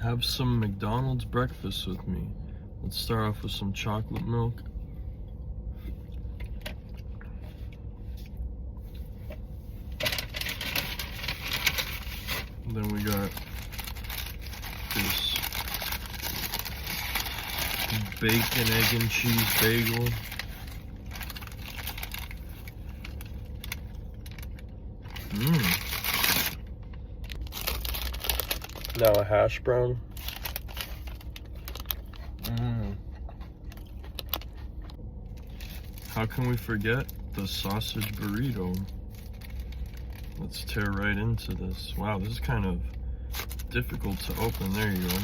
Have some McDonald's breakfast with me. Let's start off with some chocolate milk. And then we got this bacon, egg, and cheese bagel. Now a hash brown. How can we forget the sausage burrito? Let's tear right into this. Wow, this is kind of difficult to open. There you go.